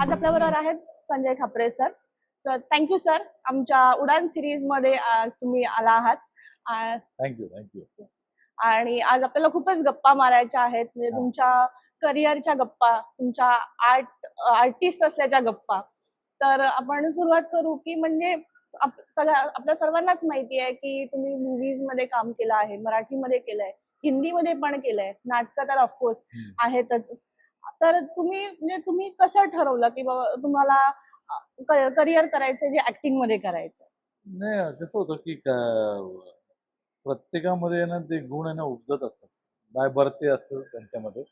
आज आपल्याबरोबर आहेत Sanjay Khapre sir. Sir thank you sir, आमच्या उडान सिरीज मध्ये आज तुम्ही आला आहात. थँक्यू. आणि आज आपल्याला खूपच गप्पा मारायच्या आहेत, म्हणजे तुमच्या करिअरच्या गप्पा, तुमच्या आर्टिस्ट असल्याच्या गप्पा. तर आपण सुरुवात करू की म्हणजे आपल्या सर्वांनाच माहिती आहे की तुम्ही मूवीज मध्ये काम केलं आहे, मराठीमध्ये केलंय, हिंदीमध्ये पण केलंय, नाटकं तर ऑफकोर्स आहेतच. तर तुम्ही कसं ठरवलं की बाबा तुम्हाला करिअर करायचं जे ऍक्टिंग मध्ये करायचं? नाही, कसं होतं की प्रत्येकामध्ये ना ते गुण आहे ना उपजत असतात. बाय बर्थ ते असतं त्यांच्यामध्ये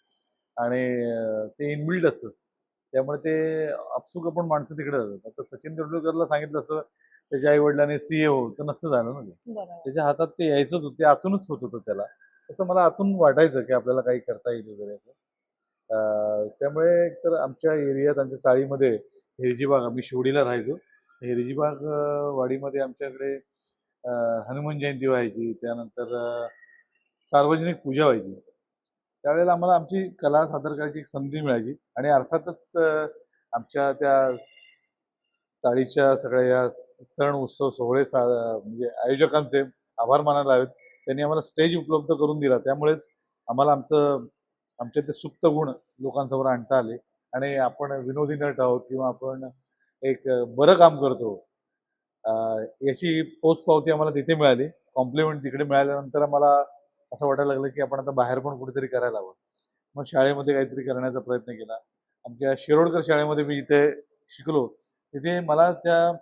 आणि ते इनबिल्ड असतं. त्यामुळे ते आपसुक आपण माणसं तिकडे जातात. आता सचिन तेंडुलकरला सांगितलं असतं त्याच्या आई वडिलांनी सीए हो, तर नसतं झालं ना ते. त्याच्या हातात ते यायचंच होतं, ते आतूनच होत होतं त्याला. तसं मला आतून वाटायचं की आपल्याला काही करता येईल वगैरे असं. त्यामुळे तर आमच्या एरियात, आमच्या चाळीमध्ये हिरजीबाग, मी शिवडीला राहायचो. हिरजीबाग वाडीमध्ये आमच्याकडे हनुमान जयंती व्हायची, त्यानंतर सार्वजनिक पूजा व्हायची. त्यावेळेला आम्हाला आमची कला सादर करायची एक संधी मिळायची आणि अर्थातच आमच्या त्या चाळीच्या सगळ्या या सण उत्सव सोहळे म्हणजे आयोजकांचे आभार मानायला हवेत. त्यांनी आम्हाला स्टेज उपलब्ध करून दिला. त्यामुळेच आम्हाला आमचे ते सुप्त गुण लोकांसमोर आणता आले आणि आपण विनोदी नट आहोत किंवा आपण एक बरं काम करतो याची पोच पावती आम्हाला तिथे मिळाली. कॉम्प्लिमेंट तिकडे मिळाल्यानंतर आम्हाला असं वाटायला लागलं की आपण आता बाहेर पण कुठेतरी करायला हवं. मग शाळेमध्ये काहीतरी करण्याचा प्रयत्न केला. आमच्या शिरोडकर शाळेमध्ये मी जिथे शिकलो तिथे मला त्या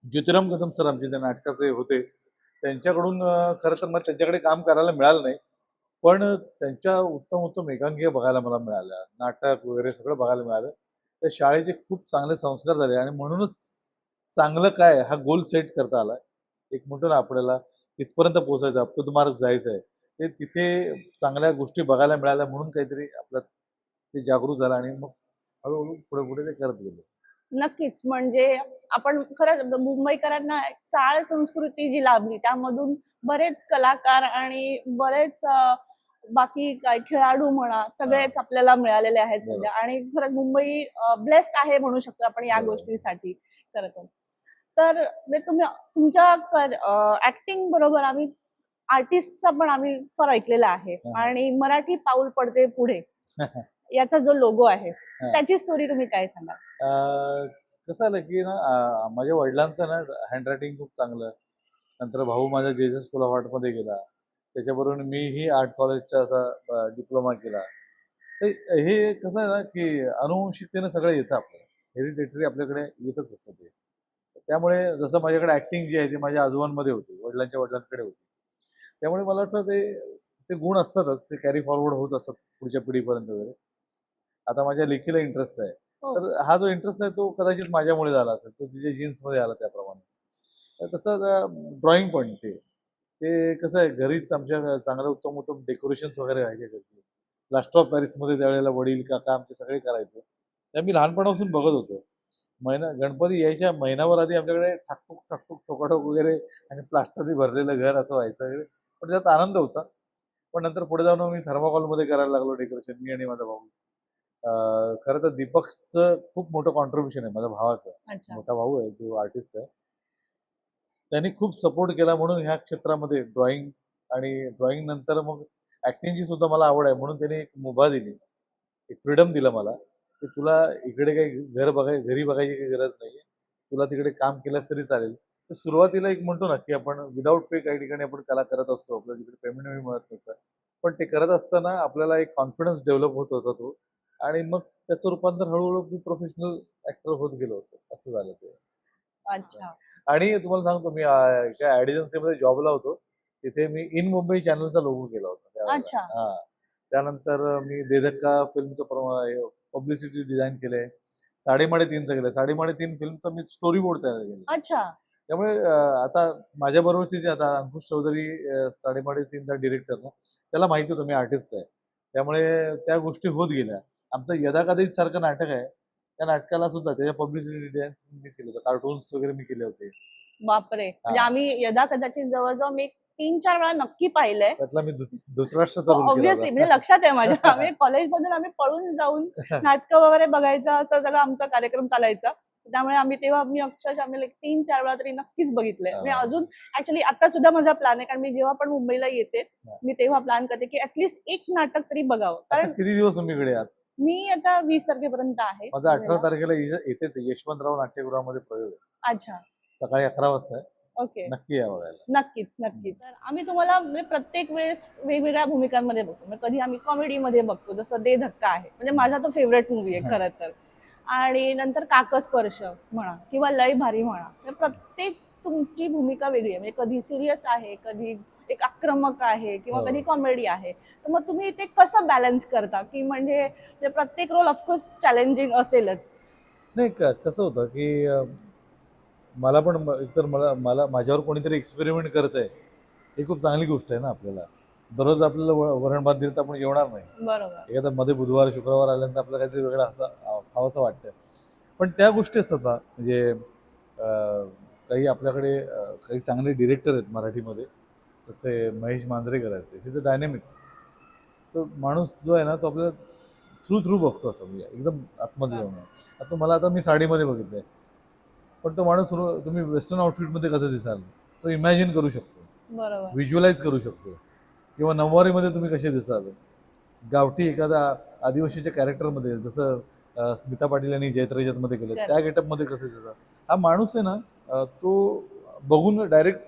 ज्योतिराम कदम सर आमचे त्या नाटकाचे होते, त्यांच्याकडून खरं तर मग त्यांच्याकडे काम करायला मिळालं नाही. पण त्यांच्या उत्तम उत्तम एकांकिका बघायला मला मिळाल्या, नाटक वगैरे सगळं बघायला मिळालं. त्या शाळेचे खूप चांगले संस्कार झाले आणि म्हणूनच चांगलं काय हा गोल सेट करता आला. एक म्हणतो ना आपल्याला तिथपर्यंत पोहोचायचं, अप टू द मार्क जायचं आहे, ते तिथे चांगल्या गोष्टी बघायला मिळाल्या म्हणून काहीतरी आपलं ते जागृत झालं आणि मग हळूहळू पुढे पुढे ते करत गेलो. नक्कीच, म्हणजे आपण खरंच मुंबईकरांना चाळ संस्कृती जी लाभली त्यामधून बरेच कलाकार आणि बरेच बाकी काय खेळाडू म्हणा सगळेच आपल्याला मिळालेले आहेत सध्या. आणि खरंच मुंबई ब्लेस्ड आहे म्हणू शकतो आपण या गोष्टीसाठी. खरं तर तुमच्या ऍक्टिंग बरोबर आम्ही आर्टिस्टचा पण आम्ही फार ऐकलेला आहे. आणि मराठी पाऊल पडते पुढे याचा जो लोगो आहे त्याची स्टोरी तुम्ही काय सांगाल? कसं आलं की ना माझ्या वडिलांचं ना हँडरायटिंग खूप चांगलं. नंतर भाऊ माझा जेजे स्कूल ऑफ आर्टमध्ये गेला, त्याच्याबरोबर मीही आर्ट कॉलेजचा असा डिप्लोमा केला. तर हे कसं आहे ना की अनुवंशिकतेनं सगळं येतं आपल्याला, हेरिडेटरी आपल्याकडे येतच असतं ते. त्यामुळे जसं माझ्याकडे ऍक्टिंग जी आहे ती माझ्या आजोबांमध्ये होती, वडिलांच्या वडिलांकडे होती. त्यामुळे मला वाटतं ते ते गुण असतातच, ते कॅरी फॉरवर्ड होत असतात पुढच्या पिढीपर्यंत वगैरे. आता माझ्या लेखीला इंटरेस्ट आहे, तर हा जो इंटरेस्ट आहे तो कदाचित माझ्यामुळे झाला असेल, तो तिच्या जीन्समध्ये आला त्याप्रमाणे. तर तसं ड्रॉइंग पण ते कसं आहे, घरीच आमच्या चांगलं उत्तम उत्तम डेकोरेशन्स वगैरे व्हायचे घरचे. प्लास्टर ऑफ पॅरिसमध्ये त्यावेळेला वडील काका आमचे सगळे करायचे. त्या मी लहानपणापासून बघत होतो. गणपती यायच्या महिनाभर आधी आमच्याकडे ठाकटूक ठाकटूक ठोकाठोक वगैरे आणि प्लास्टरने भरलेलं घर असं व्हायचं वगैरे. पण त्यात आनंद होता. पण नंतर पुढे जाऊन मी थर्माकॉलमध्ये करायला लागलो डेकोरेशन, मी आणि माझा भाऊ. खरं तर दीपकचं खूप मोठं कॉन्ट्रीब्युशन आहे, माझ्या भावाचं. मोठा भाऊ आहे जो आर्टिस्ट आहे. त्यांनी खूप सपोर्ट केला म्हणून ह्या क्षेत्रामध्ये ड्रॉइंग आणि ड्रॉइंग नंतर मग ऍक्टिंगची सुद्धा मला आवड आहे म्हणून त्यांनी एक मुभा दिली, एक फ्रीडम दिलं मला की तुला इकडे काही घरी बघायची काही गरज नाहीये, तुला तिकडे काम केलंस तरी चालेल. तर सुरुवातीला एक म्हणतो ना की आपण विदाऊट पे काही ठिकाणी आपण कला करत असतो, आपल्याला तिकडे पेमेंटही मिळत नसतं. पण ते करत असताना आपल्याला एक कॉन्फिडन्स डेव्हलप होत होता तो, आणि मग त्याचं रूपांतर हळूहळू मी प्रोफेशनल ऍक्टर होत गेलो, असं झालं ते. अच्छा. आणि तुम्हाला सांगतो मी एका ऍड एजन्सीमध्ये जॉबला होतो, तिथे मी इन मुंबई चॅनलचा लोगो केला होता त्यावेळेला. हा, त्यानंतर मी देधक्का फिल्मचं पब्लिसिटी डिझाईन केलंय. साडेमाडे तीनचं केलंय. साडेमाडे तीन फिल्मचं मी स्टोरी बोर्ड तयार केलं. अच्छा. त्यामुळे आता माझ्या बरोबरचे जे आता अंकुश चौधरी साडेमाडे तीनचा डिरेक्टर ना, त्याला माहिती होतं मी आर्टिस्ट आहे. त्यामुळे त्या गोष्टी होत गेल्या. आमचं यदाकदाचित सारखं नाटक आहे, त्या नाटकाला सुद्धा त्याच्या पब्लिसिटी डिझाईन मी केलं होतं, कार्टून्स वगैरे मी केले होते. बापरे, म्हणजे आम्ही यदा कदाचित जवळजवळ मी 3-4 वेळा नक्की पाहिलंय. त्यातला मी धृतराष्ट्राचा रोल केला ऑब्व्हियसली म्हणजे होता. लक्षात आहे माझ्या. आम्ही कॉलेजमधून पळून जाऊन नाटकं वगैरे बघायचं, असं सगळं आमचा कार्यक्रम चालायचा. त्यामुळे मी अक्षरशः 3-4 वेळा तरी नक्कीच बघितलंय. म्हणजे हा. अजून ऍक्च्युअली आता सुद्धा माझा प्लॅन आहे, कारण मी जेव्हा पण मुंबईला येते हा. मी तेव्हा प्लॅन करते की ऍटलीस्ट एक नाटक तरी बघावं. आता कारण किती दिवस तुम्ही इकडे आहात? मी आता 20 तारखेपर्यंत आहे माझा 18 मुंबईला. तारखेला येतेच यशवंतराव नाट्यगृहामध्ये प्रयोग आहे. अच्छा, सकाळी 11 वाजता आहे. ओके. नक्की या बघायला. नक्कीच नक्कीच. तर आम्ही तुम्हाला म्हणजे प्रत्येक वेळेस वेगवेगळ्या भूमिकांमध्ये बघतो. म्हणजे कधी आम्ही कॉमेडीमध्ये बघतो, जसं दे धक्का आहे, म्हणजे माझा तो फेवरेट मूवी आहे खरं तर. आणि नंतर काकस्पर्श म्हणा किंवा लय भारी म्हणा, म्हणजे प्रत्येक तुमची भूमिका वेगळी आहे. म्हणजे कधी सिरियस आहे, कधी एक आक्रमक आहे किंवा हो. कधी कॉमेडी आहे. तर मग तुम्ही ते कसं बॅलन्स करता, की म्हणजे प्रत्येक रोल ऑफकोर्स चॅलेंजिंग असेलच. नाही कसं होतं की मला पण एकतर मला मला माझ्यावर कोणीतरी एक्सपेरिमेंट करत आहे ही खूप चांगली गोष्ट आहे ना. आपल्याला दररोज आपल्याला वरण भात दिलं तर आपण जेवणार नाही. बरोबर. एखादा मध्ये बुधवार शुक्रवार आल्यानंतर आपल्याला काहीतरी वेगळं असं खावंसं वाटतं. पण त्या गोष्टी असतात ना, म्हणजे काही आपल्याकडे काही चांगले डिरेक्टर आहेत मराठीमध्ये, जसे महेश मांजरेकर आहेत. His a dynamic. तो माणूस जो आहे ना, तो आपल्याला थ्रू बघतो असं, म्हणजे एकदम आतमध्ये जाऊन. आता आता मी साडीमध्ये बघितलंय, पण तो माणूस तुम्ही वेस्टर्न आउटफिटमध्ये कसं दिसाल तो इमॅजिन करू शकतो, बरोबर. व्हिज्युअलाइज करू शकतो. किंवा नऊवारीमध्ये तुम्ही कसे दिसाल, गावठी एखादा आदिवासीच्या कॅरेक्टरमध्ये, जसं स्मिता पाटील यांनी जयत्रजतमध्ये केलं त्या गेटअपमध्ये कसं दिसतात. हा माणूस आहे ना, तो बघून डायरेक्ट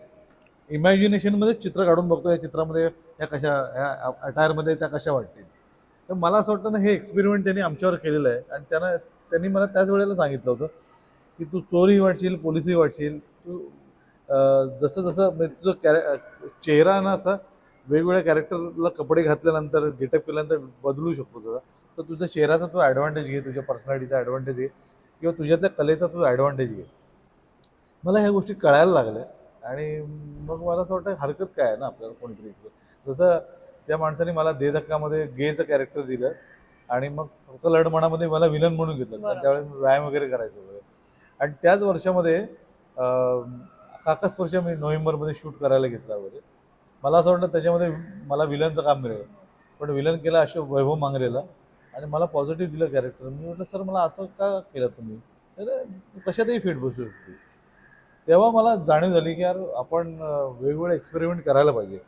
इमॅजिनेशनमध्ये चित्र काढून बघतो, या चित्रामध्ये या कशा, या अटायरमध्ये त्या कशा वाटतील. तर मला असं वाटतं ना, हे एक्सपेरिमेंट त्यांनी आमच्यावर केलेलं आहे. आणि त्यांनी मला त्याच वेळेला सांगितलं होतं की तू चोरही वाटशील, पोलिसही वाटशील, तू जसं जसं म्हणजे तुझं चेहरा ना असा वेगवेगळ्या कॅरेक्टरला कपडे घातल्यानंतर, गेटअप केल्यानंतर बदलू शकतो तुझा. तर तुझ्या चेहऱ्याचा तू ॲडव्हान्टेज घे, तुझ्या पर्सनॅलिटीचा ॲडव्हान्टेज घे, किंवा तुझ्यातल्या कलेचा तू ॲडव्हान्टेज घे. मला ह्या गोष्टी कळायला लागल्या. आणि मग मला असं वाटतं हरकत काय आहे ना आपल्याला कोणीतरी. जसं त्या माणसाने मला दे धक्कामध्ये गेचं कॅरेक्टर दिलं, आणि मग फक्त लढमणामध्ये मला विलन म्हणून घेतलं. कारण त्यावेळेस मी व्यायाम वगैरे करायचो वगैरे. आणि त्याच वर्षामध्ये काकस्पर्श मी नोव्हेंबरमध्ये शूट करायला घेतला वगैरे. मला असं वाटलं त्याच्यामध्ये मला विलनचं काम मिळेल, पण विलन केला अशोक वैभव मांगरेला, आणि मला पॉझिटिव्ह दिलं कॅरेक्टर. मी म्हटलं सर मला असं का केलं तुम्ही, तू कशातही फिट बसू शकते. तेव्हा मला जाणीव झाली की यार आपण वेगवेगळे एक्सपेरिमेंट करायला पाहिजे.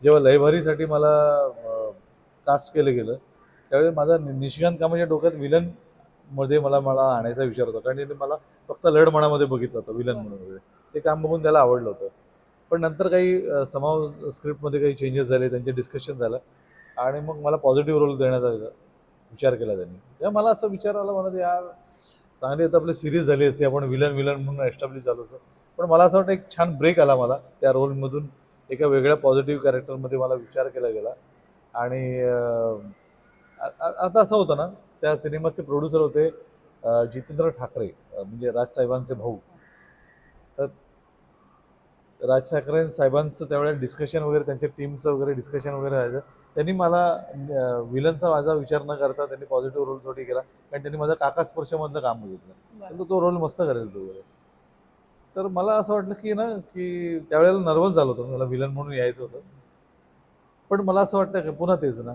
जेव्हा लयभारीसाठी मला कास्ट केलं गेलं, त्यावेळी माझा निशिकांत कामाच्या डोक्यात विलनमध्ये मला आणायचा विचार होता. कारण त्यांनी मला फक्त लढमणामध्ये बघितलं होतं विलन म्हणून वगैरे. ते काम बघून त्याला आवडलं होतं. पण नंतर काही समाव स्क्रिप्टमध्ये काही चेंजेस झाले, त्यांचे डिस्कशन झालं, आणि मग मला पॉझिटिव्ह रोल देण्याचा विचार केला त्यांनी. तेव्हा मला असं विचार आला, मला यार चांगली आता आपली सिरीज झाली असती, आपण विलन म्हणून एस्टॅब्लिश झालो असतो. पण मला असं वाटतं एक छान ब्रेक आला मला त्या रोलमधून. एका वेगळ्या पॉझिटिव्ह कॅरेक्टरमध्ये मला विचार केला गेला. आणि आता असं होतं ना, त्या सिनेमाचे प्रोड्युसर होते जितेंद्र ठाकरे, म्हणजे राजसाहेबांचे भाऊ. तर राज ठाकरे साहेबांचं त्यावेळेला डिस्कशन वगैरे, त्यांच्या टीमचं वगैरे डिस्कशन वगैरे व्हायचं. त्यांनी मला विलनचा माझा विचार न करता त्यांनी पॉझिटिव्ह रोलसाठी केला. कारण त्यांनी माझा काकास्पर्शमधलं काम बघितलं, तो रोल मस्त करेल तो वगैरे. तर मला असं वाटलं की ना, की त्यावेळेला नर्वस झालो होतो, मला विलन म्हणून यायचं होतं. पण मला असं वाटतं की पुन्हा तेच ना,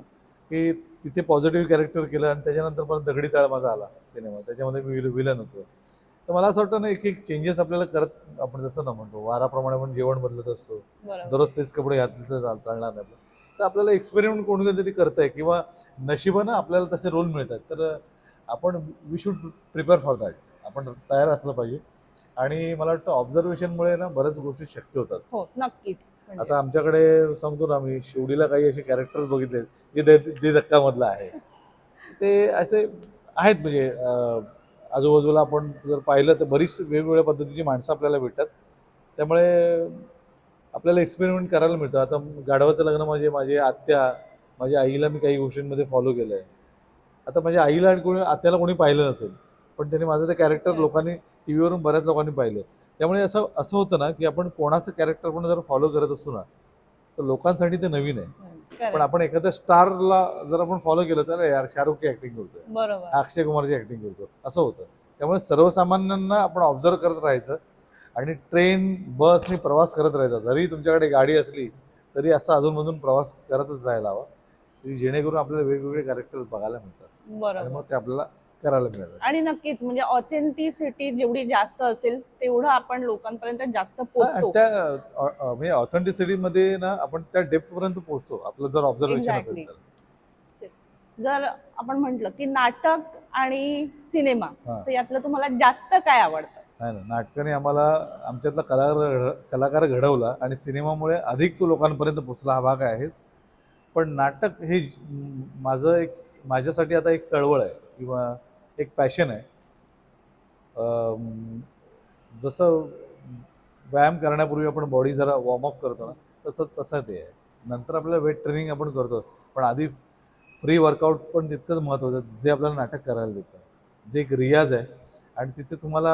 की तिथे पॉझिटिव्ह कॅरेक्टर केलं, आणि त्याच्यानंतर परत दगडी चाळ माझा आला सिनेमा, त्याच्यामध्ये मी विलन होतो. तर मला असं वाटतं ना, एक चेंजेस आपल्याला करत, आपण जसं ना म्हणतो वाराप्रमाणे आपण जेवण बदलत असतो, दररोज तेच कपडे घातले तर चालणार नाही. तर आपल्याला एक्सपेरिमेंट कोणीतरी करतंय, किंवा नशिबानं आपल्याला तसे रोल मिळतात. तर आपण we should prepare for that. आपण तयार असलं पाहिजे. आणि मला वाटतं ऑब्झर्वेशनमुळे ना बऱ्याच गोष्टी शक्य होतात. हो नक्कीच. आता आमच्याकडे सांगतो ना, मी शिवडीला काही असे कॅरेक्टर्स बघितले जे दे धक्कामधलं आहे. ते असे आहेत, म्हणजे आजूबाजूला आपण जर पाहिलं तर बरीच वेगवेगळ्या पद्धतीची माणसं आपल्याला भेटतात. त्यामुळे आपल्याला एक्सपेरिमेंट करायला मिळतं. आता गाढवाचं लग्न म्हणजे माझ्या आईला मी काही गोष्टींमध्ये फॉलो केलं आहे. आता माझ्या आईला आणि आत्याला कोणी पाहिलं नसेल, पण त्यांनी माझं ते कॅरेक्टर लोकांनी टी व्हीवरून बऱ्याच लोकांनी पाहिलं. त्यामुळे असं होतं ना, की आपण कोणाचं कॅरेक्टर पण जर फॉलो करत असतो ना, तर लोकांसाठी ते नवीन आहे. पण आपण एखाद्या स्टारला जर आपण फॉलो केलं तर यार शाहरुखची ऍक्टिंग करतोय, बरोबर, अक्षय कुमारची ऍक्टिंग करतो, असं होतं. त्यामुळे सर्वसामान्यांना आपण ऑब्झर्व करत राहायचं, आणि ट्रेन बसनी प्रवास करत राहायचा. जरी तुमच्याकडे गाडी असली तरी असा अधूनमधून प्रवास करतच राहायला हवा की जेणेकरून आपल्याला वेगवेगळे कॅरेक्टर बघायला मिळतात आणि बरोबर. मग ते आपल्याला करायला मिळालं. आणि नक्कीच म्हणजे ऑथेंटिसिटी जेवढी जास्त असेल तेवढं आपण लोकांपर्यंत जास्त पोहोचतो. म्हणजे ऑथेंटिसिटीमध्ये ना आपण त्या डेप्थ पर्यंत पोहोचतो आपलं जर ऑब्झर्वेशन असेल एक्झॅक्टली. तर. जर आपण म्हंटल की नाटक आणि सिनेमा, हा. तर यातलं तुम्हाला जास्त काय आवडतं? नाही ना, नाटकाने आम्हाला आमच्यातला कलाकार घडवला आणि सिनेमामुळे अधिक तो लोकांपर्यंत पोहोचला हा भाग आहेच. पण नाटक हे माझ्यासाठी आता एक चळवळ आहे किंवा एक पॅशन आहे. अं, जसं व्यायाम करण्यापूर्वी आपण बॉडी जरा वॉर्मअप करतो ना, तसं ते आहे. नंतर आपल्याला वेट ट्रेनिंग आपण करतो, पण आधी फ्री वर्कआउट पण तितकंच महत्त्वाचं आहे, जे आपल्याला नाटक करायला देतं. जे एक रियाज आहे आणि तिथे तुम्हाला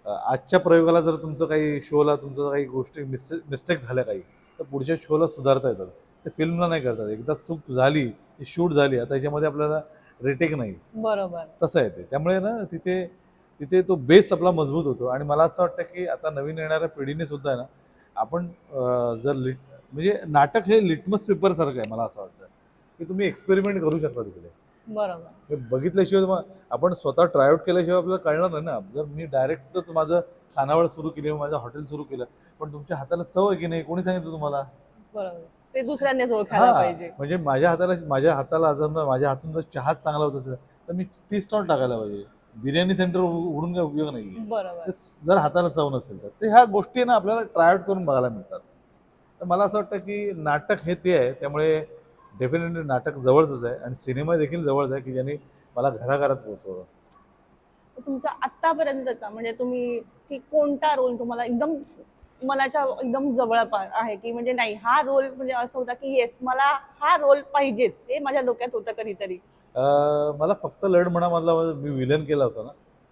आजच्या प्रयोगाला जर तुमचं काही शोला तुमचं काही गोष्टी मिस्टेक झाल्या काही, तर पुढच्या शोला सुधारता येतात. ते फिल्मला नाही करतात. एकदा चूक झाली, ती शूट झाली, आता याच्यामध्ये आपल्याला रिटेक नाही. बरोबर. तसं आहे ते. त्यामुळे ना तिथे तिथे तो बेस आपला मजबूत होतो आणि मला असं वाटतं की आता नवीन येणाऱ्या पिढीने सुद्धा आहे ना, आपण जर म्हणजे नाटक हे लिटमस पेपर सारखं आहे. मला असं वाटतं की तुम्ही एक्सपेरिमेंट करू शकता तिकडे. बरोबर. हे बघितल्याशिवाय मग आपण स्वतः ट्रायआउट केल्याशिवाय आपल्याला कळणार नाही ना. जर मी डायरेक्टच माझं खानावळ सुरू केली, माझं हॉटेल सुरू केलं, पण तुमच्या हाताला चव आहे की नाही कोणी सांगितलं तुम्हाला? बरोबर. ते दुसऱ्यांनीच ओळखायला हा, पाहिजे. म्हणजे माझ्या हाताला जर माझ्या हातून जर चहाच चांगला होत असेल तर मी टी स्टॉल टाकायला पाहिजे. बिर्याणी सेंटर उघडून काय उपयोग नाही. बरोबर. जर हाताला चव नसेल तर ह्या गोष्टी ना आपल्याला ट्रायआउट करून बघायला मिळतात. तर मला असं वाटतं की नाटक हे ते आहे, त्यामुळे डेफिनेटली नाटक जवळच आहे आणि सिनेमा देखील जवळच आहे की ज्यांनी मला घराघरात पोहोचवलं. तुमचा आतापर्यंतचा म्हणजे तुम्ही की कोणता रोल तुम्हाला एकदम मनाच्या एकदम जवळ आहे, की म्हणजे नाही हा रोल म्हणजे असं होता की येस मला हा रोल पाहिजेच, हे माझ्या डोक्यात होतं कधीतरी? मला फक्त लढ मनामधला मी विलन केला होता ना,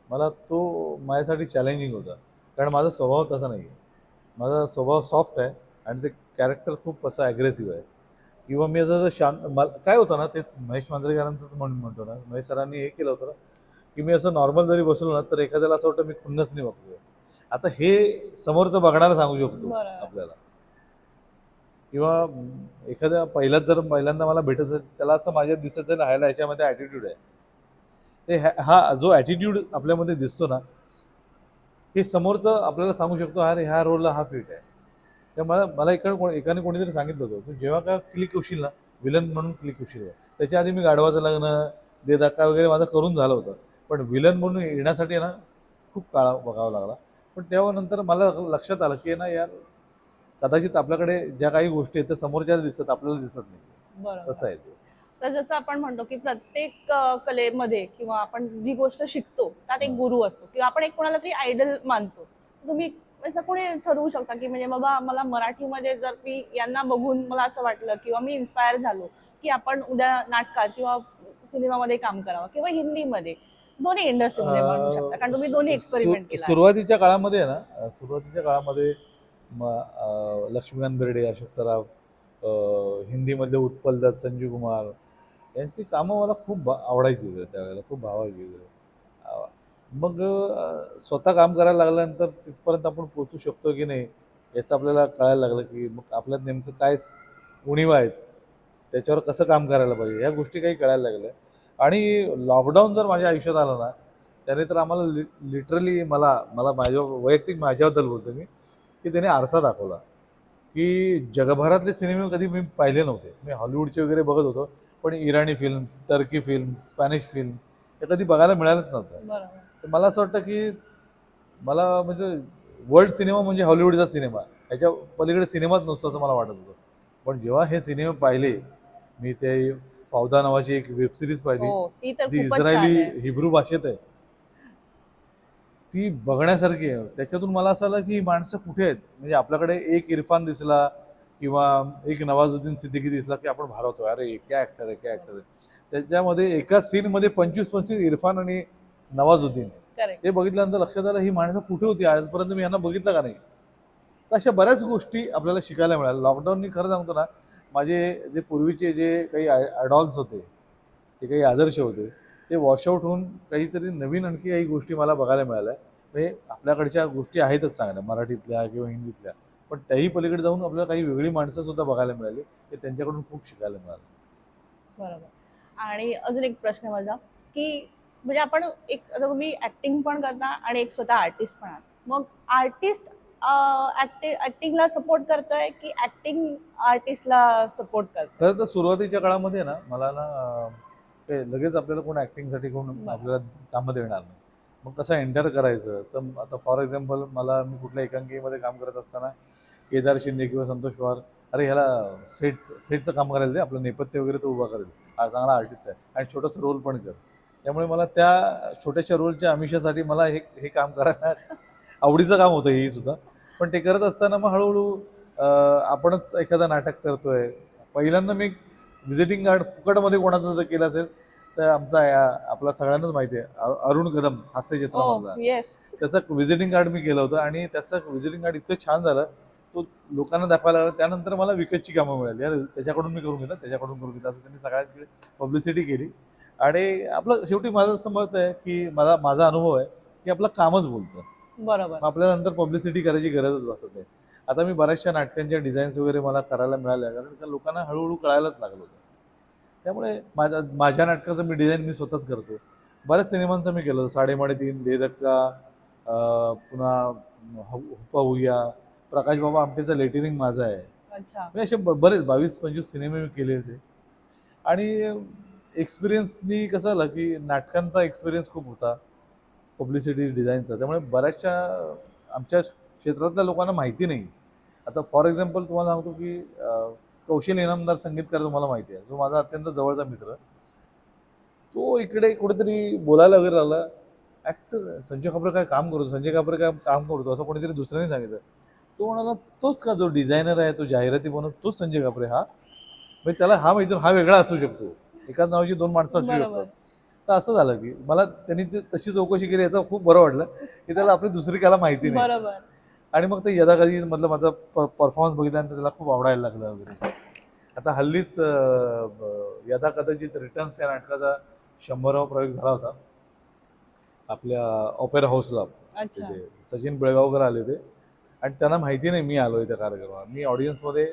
मला तो माझ्यासाठी चॅलेंजिंग होता. कारण माझा स्वभाव तसा नाही आहे. माझा स्वभाव सॉफ्ट आहे आणि ते कॅरेक्टर खूप असं ॲग्रेसिव्ह आहे. किंवा मी असं शांत मला काय होतं ना, तेच महेश मांजरेकरांचंच म्हणतो ना, महेश सरांनी हे केलं होतं ना, की मी असं नॉर्मल जरी बसलो ना, तर एखाद्याला असं वाटतं मी खुन्नस नाही वागतोय. आता हे समोरचं बघणारा सांगू शकतो बरं. आपल्याला. किंवा एखाद्या पहिल्यांदा मला भेटत असेल, त्याला असं माझ्या दिसायचं राहायला ह्याच्यामध्ये ॲटिट्यूड आहे. ते हा जो ॲटिट्यूड आपल्यामध्ये दिसतो ना, हे समोरचं आपल्याला सांगू शकतो, अरे ह्या रोलला हा फिट आहे. तर मला एकाने कोणीतरी सांगितलं होतं, तू जेव्हा का क्लिक होशील ना, विलन म्हणून क्लिक होशील. त्याच्या आधी मी गाढवाचं लग्न, दे धक्का वगैरे माझं करून झालं होतं. पण विलन म्हणून येण्यासाठी ना खूप काळ बघावा लागला. पण तेव्हा नंतर मला लक्षात आलं, की ना यार कदाचित आपल्याकडे ज्या काही गोष्टी आहेत त्या समोरच्याला दिसत, आपल्याला दिसत नाही. बरोबर. तसं आहे ते. तर जसं आपण म्हणतो की प्रत्येक कलेमध्ये किंवा आपण जी गोष्ट शिकतो त्यात एक गुरु असतो किंवा आपण एक कोणाला तरी आयडल मानतो. तुम्ही असं कोणी ठरवू शकता की म्हणजे बाबा मला मराठीमध्ये जर मी यांना बघून मला असं वाटलं किंवा मी इन्स्पायर झालो की आपण उद्या नाटकात किंवा सिनेमामध्ये काम करावं किंवा हिंदीमध्ये, दोन्ही इंडस्ट्रीमध्ये म्हणू शकता कारण तुम्ही दोन्ही एक्सपेरिमेंट केला. सुरुवातीच्या काळामध्ये आहे ना, सुरुवातीच्या काळामध्ये लक्ष्मीकांत बेर्डे, अशोक सराफ, हिंदीमधले उत्पल दत्त, संजीव कुमार यांची कामं मला खूप आवडायची वगैरे त्यावेळेला, खूप भावायची वगैरे. मग स्वतः काम करायला लागल्यानंतर तिथपर्यंत आपण पोहोचू शकतो की नाही याचं आपल्याला कळायला लागलं, की मग आपल्यात नेमकं काय उणीवा आहेत, त्याच्यावर कसं काम करायला पाहिजे, ह्या गोष्टी काही कळायला लागल्या. आणि लॉकडाऊन जर माझ्या आयुष्यात आलं ना, त्याने तर आम्हाला लिटरली मला मला वैयक्तिक माझ्याबद्दल बोलतो मी, की त्याने आरसा दाखवला, की जगभरातले सिनेमे कधी मी पाहिले नव्हते. मी हॉलिवूडचे वगैरे बघत होतो, पण Irani film, Turkey film, Spanish film हे कधी बघायला मिळालंच नव्हतं. बरोबर. तर मला असं वाटतं, की मला म्हणजे वर्ल्ड सिनेमा म्हणजे हॉलिवूडचा सिनेमा, ह्याच्या पलीकडे सिनेमाच नसतो असं मला वाटत होतं. पण जेव्हा हे सिनेमे पाहिले, मी ते फौदा नावाची एक वेब सिरीज पाहिली, हो, ती तर जी खूपच छान इस्रायली आहे. हिब्रू भाषेत आहे. ती बघण्यासारखी आहे. त्याच्यातून मला असं आलं की ही माणसं कुठे आहेत? म्हणजे आपल्याकडे एक इरफान दिसला किंवा एक नवाजुद्दीन सिद्दीकी दिसला की आपण भारावतो, अरे क्या ॲक्टर आहे, क्या ॲक्टर आहे. त्याच्यामध्ये एका सीनमध्ये 25-25 इरफान आणि नवाजुद्दीन. करेक्ट. ते बघितल्यानंतर लक्षात आलं ही माणसं कुठे होती? आजपर्यंत मी यांना बघितलं का नाही? तर अशा बऱ्याच गोष्टी आपल्याला शिकायला मिळाल्या. लॉकडाऊननी खरं सांगतो ना, माझे जे पूर्वीचे जे काही आयडॉल्स होते, ते काही आदर्श होते, ते वॉशआउट होऊन काहीतरी नवीन आणखी काही गोष्टी मला बघायला मिळाल्या. म्हणजे आपल्याकडच्या गोष्टी आहेतच चांगल्या, मराठीतल्या किंवा हिंदीतल्या. पण त्याही पलीकडे जाऊन आपल्याला काही वेगळी माणसं सुद्धा बघायला मिळाली, हे त्यांच्याकडून खूप शिकायला मिळालं. बरोबर. आणि अजून एक प्रश्न माझा, की म्हणजे आपण एक आता तुम्ही ऍक्टिंग पण करता आणि एक स्वतः आर्टिस्ट पण आहात. मग आर्टिस्ट ऍक्टिंगला सपोर्ट करतोय की ऍक्टिंग आर्टिस्टला सपोर्ट करतोय? खरं तर सुरुवातीच्या काळामध्ये ना मला ना ते लगेच आपल्याला कोण ऍक्टिंगसाठी कोण बरं. आपल्याला कामं देणार नाही. मग कसं एंटर करायचं, तर आता फॉर एक्झाम्पल मला मी कुठल्या एकांकिकेमध्ये काम करत असताना केदार शिंदे किंवा संतोष पवार, अरे ह्याला सेटचं काम करायला दे, आपलं नेपथ्य वगैरे तो उभा करेल, हा चांगला आर्टिस्ट आहे आणि छोटासा रोल पण कर. त्यामुळे मला त्या छोट्याशा रोलच्या आमिषासाठी मला हे हे काम करायला आवडीचं काम होतं हेही सुद्धा. पण ते करत असताना मग हळूहळू आपणच एखादं नाटक करतोय. पहिल्यांदा मी व्हिजिटिंग कार्ड फुकटमध्ये कोणाचं जर केलं असेल तर आमचा आपला सगळ्यांनाच माहिती आहे अरुण कदम हास्य चित्रमधला, येस. त्याचं व्हिजिटिंग कार्ड मी केलं होतं आणि त्याचं व्हिजिटिंग कार्ड इतकं छान झालं, तो लोकांना दाखवायला लागला. त्यानंतर मला विकतची कामं मिळाली, अरे त्याच्याकडून मी करून घेतलं, त्याच्याकडून करून घेतलं, असं त्यांनी सगळ्यांकडे पब्लिसिटी केली. आणि आपलं शेवटी माझं असं मत आहे की माझा अनुभव आहे की आपलं कामच बोलतं. बरोबर. आपल्याला नंतर पब्लिसिटी करायची गरजच भासत नाही. आता मी बऱ्याचशा नाटकांच्या डिझाईन्स वगैरे मला करायला मिळाल्या, कारण त्या लोकांना हळूहळू कळायलाच लागलं होतं. त्यामुळे माझ्या नाटकाचं मी डिझाईन मी स्वतःच करतो. बऱ्याच सिनेमांचं मी केलं, साडेमाडे तीन, दे धक्का, पुन्हा हुप्पा हुया, प्रकाश बाबा आमटेचं लेटरिंग माझं आहे. अच्छा. म्हणजे असे बरेच 22-25 सिनेमे मी केले होते. आणि एक्सपिरियन्सनी कसं झालं की नाटकांचा एक्सपिरियन्स खूप होता, पब्लिसिटी डिझाईनचा. त्यामुळे बऱ्याचशा आमच्या क्षेत्रातल्या लोकांना माहिती नाही. आता फॉर एक्झाम्पल तुम्हाला सांगतो की कौशल इनामदार संगीतकार तुम्हाला माहिती आहे, जो माझा अत्यंत जवळचा मित्र, तो इकडे कुठेतरी बोलायला वगैरे लागला, ॲक्टर संजय कापरे काय काम करतो, संजय कापरे काय काम करतो, असं कोणीतरी दुसऱ्याने सांगितलं. तो म्हणाला, तोच का जो डिझायनर आहे, तो जाहिराती बनवतो, तोच संजय कापरे हा. म्हणजे त्याला हा माहिती, हा वेगळा असू शकतो, एकाच नावाची दोन माणसं असू बरोबर. शकतात. तर असं झालं की मला त्यांनी तशी चौकशी केली, याचं खूप बरं वाटलं की त्याला आपली दुसरी कला माहिती नाही. बरोबर. आणि मग ते यदाकधी मधलं माझा परफॉर्मन्स बघितल्यानंतर त्याला खूप आवडायला लागलं वगैरे. आता हल्लीच यदा कदाचित रिटर्न्स या नाटकाचा 100वा प्रयोग झाला होता आपल्या ऑपेरा हाऊसला. अच्छा. तिथे सचिन बेळगावकर आले होते आणि त्यांना माहिती नाही मी आलोय त्या कार्यक्रमाला. मी ऑडियन्समध्ये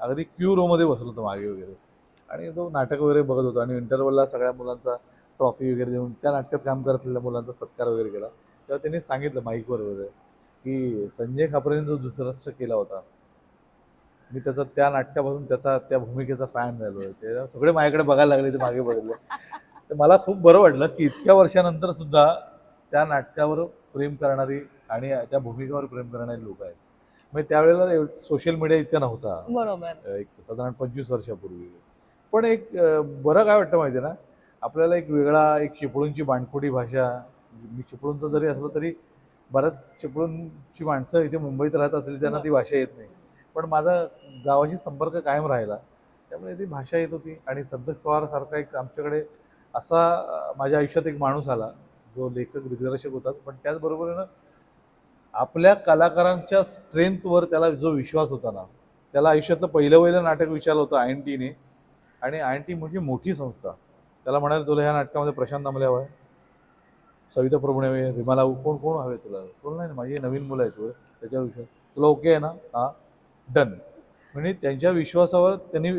अगदी क्यू रोमध्ये बसलो होतो मागे वगैरे, आणि तो नाटक वगैरे बघत होतो आणि इंटरवलला सगळ्या मुलांचा ट्रॉफी वगैरे देऊन त्या नाटकात काम करत असलेल्या मुलांचा सत्कार वगैरे केला. तेव्हा त्यांनी सांगितलं माईकवर वगैरे की संजय कापरेने जो धृतराष्ट्र केला होता, मी त्याचा त्या नाटकापासून त्या भूमिकेचा फॅन झालोय. ते सगळे माझ्याकडे बघायला लागले, ते मागे बघितले. तर मला खूप बरं वाटलं की इतक्या वर्षानंतर सुद्धा त्या नाटकावर प्रेम करणारी आणि त्या भूमिकेवर प्रेम करणारी लोक आहेत. म्हणजे त्यावेळेला सोशल मीडिया इतका नव्हता, बरोबर. एक साधारण 25 वर्षापूर्वी. पण एक बरं काय वाटतं माहिती आहे ना, आपल्याला एक वेगळा, एक चिपळूणची बाणकोटी भाषा, मी चिपळूणचा जरी असलो तरी बऱ्याच चिपळूणची माणसं इथे मुंबईत राहत असली त्यांना ती भाषा येत नाही, पण माझा गावाशी संपर्क कायम राहिला, त्यामुळे ती भाषा येत होती. आणि संतोष पवारसारखा एक आमच्याकडे असा माझ्या आयुष्यात एक माणूस आला, जो लेखक दिग्दर्शक होता, पण त्याचबरोबरीनं आपल्या कलाकारांच्या स्ट्रेंथवर त्याला जो विश्वास होता ना, त्याला आयुष्यातलं पहिलं नाटक विचारलं होतं INTने, आणि INT म्हणजे मोठी संस्था. त्याला म्हणाले, तुला ह्या नाटकामध्ये प्रशांत दामले हवा आहे, सविता प्रभू हवे, रिमा कोण कोण हवे तुला? बोल नाही, माझी नवीन मुलं आहेत त्याच्यावर विश्वास, तुला ओके आहे ना? हां, डन. म्हणजे त्यांच्या विश्वासावर त्यांनी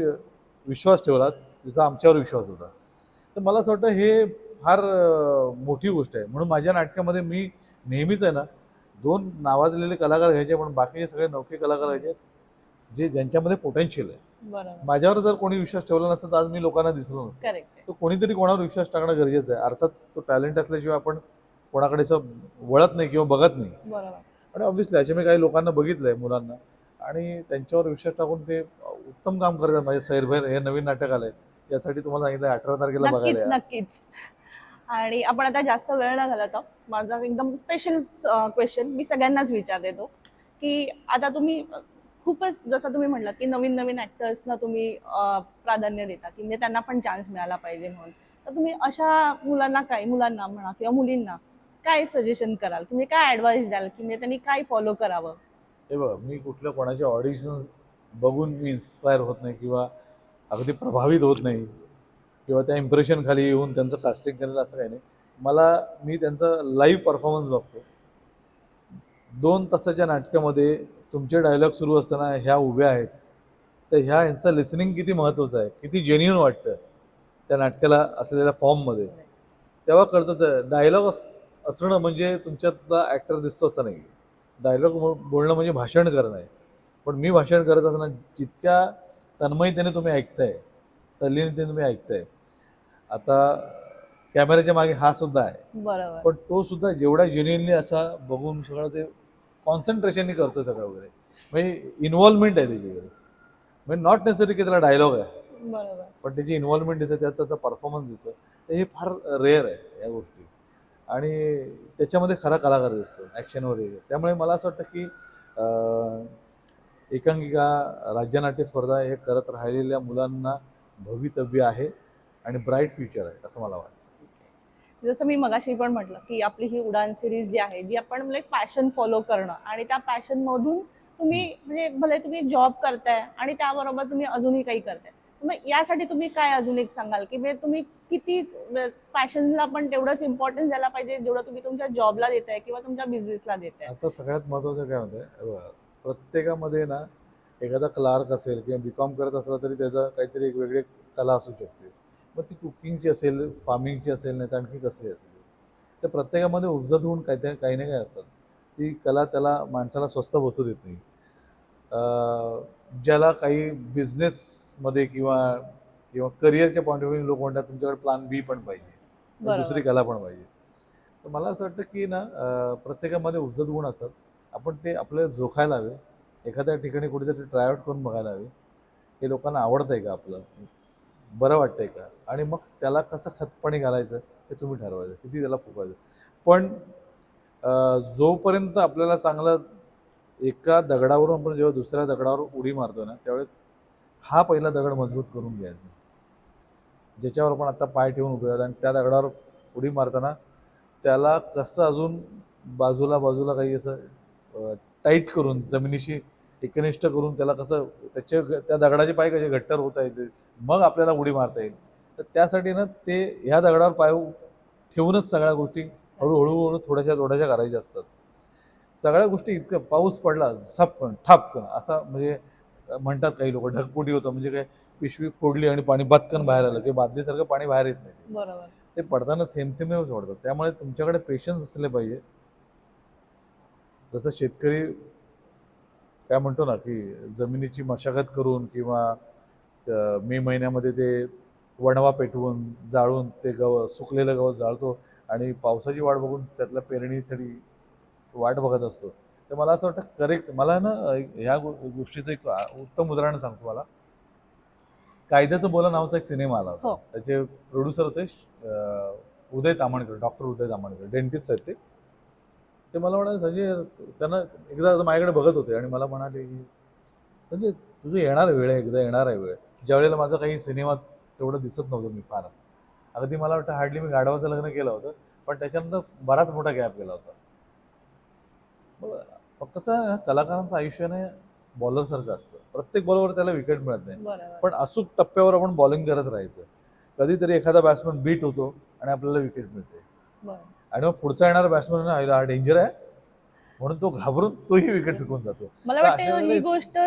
विश्वास ठेवला, त्याचा आमच्यावर विश्वास होता. तर मला असं वाटतं हे फार मोठी गोष्ट आहे. म्हणून माझ्या नाटकामध्ये मी नेहमीच आहे ना, 2 नावाजलेले कलाकार घ्यायचे, पण बाकीचे सगळे नौके कलाकार घ्यायचे, ज्यांच्यामध्ये पोटेन्शियल आहे. बरोबर. माझ्यावर जर कोणी विश्वास ठेवला नसता तर आज मी लोकांना दिसलो नसतो. करेक्ट. तर कोणीतरी कोणावर विश्वास टाकणं गरजेचं आहे. अर्थात तो टॅलेंट असल्याशिवाय आपण कोणाकडे असं वळत नाही किंवा बघत नाही. बरोबर. आणि ऑब्व्हियसली असे मी काही लोकांना बघितलंय, मुलांना, आणि त्यांच्यावर विश्वास टाकून ते उत्तम काम करतात. माझे सैरभैर हे नवीन नाटक आलंय, त्यासाठी तुम्हाला सांगितलं 18 तारखेला नक्कीच, बघायला या. नक्कीच. आणि आपण आता जास्त वेळ न घालवता माझा एकदम स्पेशल क्वेश्चन मी सगळ्यांनाच विचारते तो, की आता तुम्ही खूपच जसं तुम्ही म्हटलं की नवीन नवीन ऍक्टर्सना तुम्ही प्राधान्य देता, की म्हणजे त्यांना पण चान्स मिळाला पाहिजे म्हणून. तर तुम्ही अशा मुलांना म्हणा किंवा मुलींना काय सजेशन कराल, तुम्ही काय ऍडवाइस द्याल, की म्हणजे त्यांनी काय फॉलो करावं? हे बघा, मी कुठल्या कोणाचे ऑडिशन्स बघून मी इन्स्पायर होत नाही किंवा अगदी प्रभावित होत नाही किंवा त्या इम्प्रेशन खाली येऊन त्यांचं कास्टिंग करेल असं काही नाही. मी त्यांचा लाईव्ह परफॉर्मन्स बघतो. 2 तासाच्या नाटकामध्ये तुमचे डायलॉग सुरू असताना ह्या उभ्या आहेत, तर यांचं लिसनिंग किती महत्त्वाचं आहे, किती जेन्युइन वाटतं त्या नाटकाला असलेल्या फॉर्ममध्ये, तेव्हा कळतं. डायलॉग असणं म्हणजे तुमच्यातला ॲक्टर दिसतो असं नाही. डायलॉग बोलणं म्हणजे भाषण करणं आहे. पण मी भाषण करत असताना जितक्या तन्मयतेने तुम्ही ऐकताय, तल्लीनतेने तुम्ही ऐकताय, आता कॅमेऱ्याच्या मागे हा सुद्धा आहे, बरोबर. पण तो सुद्धा जेवढा जेन्युइनली असा बघून सगळं ते कॉन्सन्ट्रेशननी करतो सगळं वगैरे, म्हणजे इन्व्हॉल्वमेंट आहे त्याच्याकडे. म्हणजे नॉट नेसेसरी की त्याला डायलॉग आहे, बरोबर. पण त्याची इन्व्हॉल्वमेंट दिसते, त्यात त्याचा परफॉर्मन्स दिसतो. तर हे फार रेअर आहे या गोष्टी, आणि त्याच्यामध्ये खरा कलाकार दिसतो ॲक्शनवर वगैरे. त्यामुळे मला असं वाटतं की एकांकिका, राज्यनाट्य स्पर्धा हे करत राहिलेल्या मुलांना भवितव्य आहे आणि ब्राईट फ्युचर आहे असं मला वाटतं. जसं मी मगाशी पण म्हटलं की आपली ही उडान सिरीज जी आहे, जी आपण म्हणजे पॅशन फॉलो करणं आणि त्या पॅशन मधून तुम्ही म्हणजे भले तुम्ही जॉब करताय आणि त्याबरोबर तुम्ही अजूनही काही करताय, मग यासाठी तुम्ही काय अजून एक सांगाल की म्हणजे तुम्ही किती पॅशनला पण तेवढंच इम्पॉर्टन्स द्यायला पाहिजे जेवढं तुम्ही तुमच्या जॉबला देताय किंवा तुमच्या बिझनेसला देताय? आता सगळ्यात महत्त्वाचं काय होतं, प्रत्येकामध्ये ना एखादा क्लार्क असेल किंवा बी.कॉम करत असला तरी त्याचा काहीतरी एक वेगळी कला असू शकते. मग ती कुकिंगची असेल, फार्मिंगची असेल, नाही तर आणखी कसली असेल. तर प्रत्येकामध्ये उपजत होऊन काही ना काही असतात. ती कला त्याला माणसाला स्वस्थ बसू देत नाही. ज्याला काही बिझनेसमध्ये किंवा किंवा करिअरच्या पॉईंट ऑफ व्ह्यू लोक म्हणतात तुमच्याकडे प्लॅन बी पण पाहिजे, म्हणजे दुसरी बरोबर. कला पण पाहिजे. तर मला असं वाटतं की ना प्रत्येकामध्ये उपजत गुण असतात. आपण ते आपल्याला जोखायला हवे. एखाद्या ठिकाणी कुठेतरी ट्रायआउट करून बघायला हवे. हे लोकांना आवडतंय का आपलं? बरं वाटतंय का? आणि मग त्याला कसं खतपाणी घालायचं हे तुम्ही ठरवायचं. किती त्याला फुकवायचं. पण जोपर्यंत आपल्याला चांगलं एका दगडावरून आपण जेव्हा दुसऱ्या दगडावर उडी मारतो ना, त्यावेळेस हा पहिला दगड मजबूत करून घ्यायचा. ज्याच्यावर आपण आता पाय ठेवून उभे आहोत आणि त्या दगडावर उडी मारताना त्याला कसं अजून बाजूला काही असं टाईट करून जमिनीशी एकनिष्ठ करून त्याला कसं त्या दगडाचे पाय कसे घट्टर होता येतील, मग आपल्याला उडी मारता येईल. तर त्यासाठी ना ते ह्या दगडावर पाय ठेवूनच सगळ्या गोष्टी हळूहळू थोड्याशा थोड्याशा करायच्या असतात. सगळ्या गोष्टी इतकं पाऊस पडला झपकन ठापकन असा म्हणजे म्हणतात काही लोक ढगफुटी होतं, म्हणजे काय पिशवी फोडली आणि पाणी बत्कन बाहेर आलं, की बादलीसारखं पाणी बाहेर येत नाही. बरोबर. ते पडताना थेंब थेंबच पडतात. त्यामुळे तुमच्याकडे पेशन्स असले पाहिजे. जसं शेतकरी काय म्हणतो ना, की जमिनीची मशागत करून किंवा मे महिन्यामध्ये ते वणवा पेटवून जाळून ते सुकलेलं गवत जाळतो आणि पावसाची वाट बघून त्यातल्या पेरणीसाठी वाट बघत असतो. तर मला असं वाटतं करेक्ट. मला ना ह्या गोष्टीचं एक उत्तम उदाहरण सांगतो मला. कायद्याचं बोला नावाचा एक सिनेमा आला होता. हो. त्याचे प्रोड्युसर होते उदय ताम्हणकर, डॉक्टर उदय ताम्हणकर, डेंटिस्ट आहेत ते. ते मला म्हणाले, संजय, त्यांना एकदा माझ्याकडे बघत होते आणि मला म्हणाले की संजय तुझं येणार वेळ आहे, एकदा येणार आहे वेळ. ज्यावेळेला माझा काही सिनेमा तेवढं दिसत नव्हतं मी फार. अगदी मला वाटतं हार्डली मी गाढवाचं लग्न केलं होतं, पण त्याच्यानंतर बराच मोठा गॅप गेला होता. कसं आहे ना, कलाकारांचं आयुष्याने बॉलरसारखं असतं. प्रत्येक बॉलवर त्याला विकेट मिळत नाही, बरोबर. पण अचूक टप्प्यावर आपण बॉलिंग करत राहायचं. कधीतरी एखादा बॅट्समन बीट होतो आणि आपल्याला विकेट मिळते, बरोबर. आणि मग पुढचा येणारा बॅट्समन हा डेंजर आहे म्हणून तो घाबरून तोही विकेट फेकून जातो. मला तर अशा वाटतं ही वेळेला गोष्ट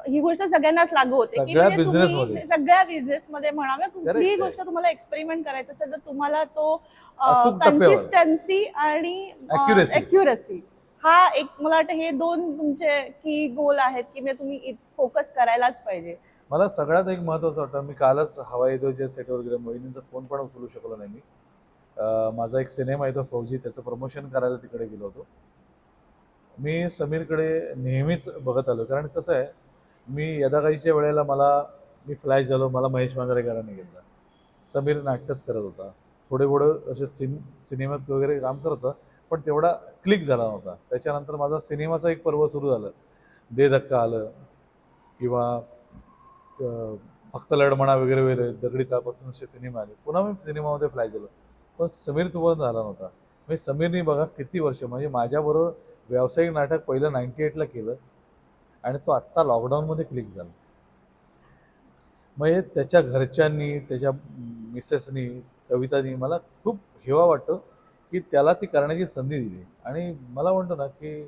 ही गोष्ट सगळ्यांनाच लागू होते की सगळ्या म्हणजे बिझनेसमध्ये. तुम्ही सगळ्या बिझनेसमध्ये म्हणा किंवा कुठलीही Correct आहे. गोष्ट तुम्हाला एक्सपेरिमेंट करायचं असेल तर तुम्हाला तो अचूक टप्प्यावर. कन्सिस्टन्सी आणि Accuracy. अॅक्युरसी हा एक मला वाटतं हे दोन तुमचे की गोल आहेत की म्हणजे तुम्ही फोकस करायलाच पाहिजे. मला सगळ्यात एक महत्त्वाचं वाटतं, मी कालच हवाई जहाजाच्या सेटवर गेलो, मोहिनींचा फोन पण उचलू शकलो नाही मी. माझा एक सिनेमा येतो फौजी, त्याचं प्रमोशन करायला तिकडे गेलो होतो. मी समीरकडे नेहमीच बघत आलो, कारण कसं आहे, मी यदाकाहीच्या वेळेला मी फ्लॅश झालो, मला महेश मांजरेकरांनी घेतला. समीर नाटकच करत होता, थोडे थोडं असे सिनेमात वगैरे काम करत होता, पण तेवढा क्लिक झाला नव्हता. त्याच्यानंतर माझा सिनेमाचं एक पर्व सुरू झालं. दे धक्का आलं, किंवा फक्त लढमणा वगैरे वगैरे, दगडी चाळपासून असे सिनेमा आले. पुन्हा मी सिनेमामध्ये फ्लॅश झालो, पण समीर तोपर्यंत झाला नव्हता. म्हणजे समीरने बघा किती वर्ष, म्हणजे माझ्याबरोबर व्यावसायिक नाटक पहिलं 98ला केलं आणि तो आत्ता लॉकडाऊनमध्ये क्लिक झाला. म्हणजे त्याच्या घरच्यांनी, त्याच्या मिसेसनी, कवितानी मला खूप हेवा वाटतो की त्याला ती करण्याची संधी दिली. आणि मला म्हणतो ना की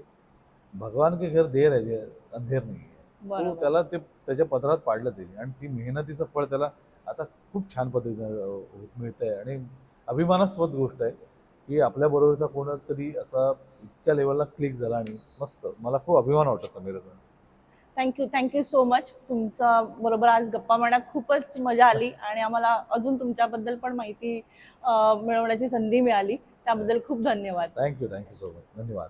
भगवान के घर देर आहे, अंधेर नाही. तो बरोबर. त्याला ते त्याच्या पदरात पाडलं त्यांनी आणि ती मेहनतीचं फळ त्याला आता खूप छान पद्धतीनं मिळतंय आणि अभिमानास्पद गोष्ट आहे की आपल्या बरोबरचा कोणतरी असा इतक्या लेवलला क्लिक झाला आणि मस्त. मला खूप अभिमान वाटतो समीरचा. Thank you so much. तुमच्या बरोबर आज गप्पा मारण्यात खूपच मजा आली आणि आम्हाला अजून तुमच्याबद्दल पण माहिती मिळवण्याची संधी मिळाली. त्याबद्दल खूप धन्यवाद. Thank you so much. धन्यवाद.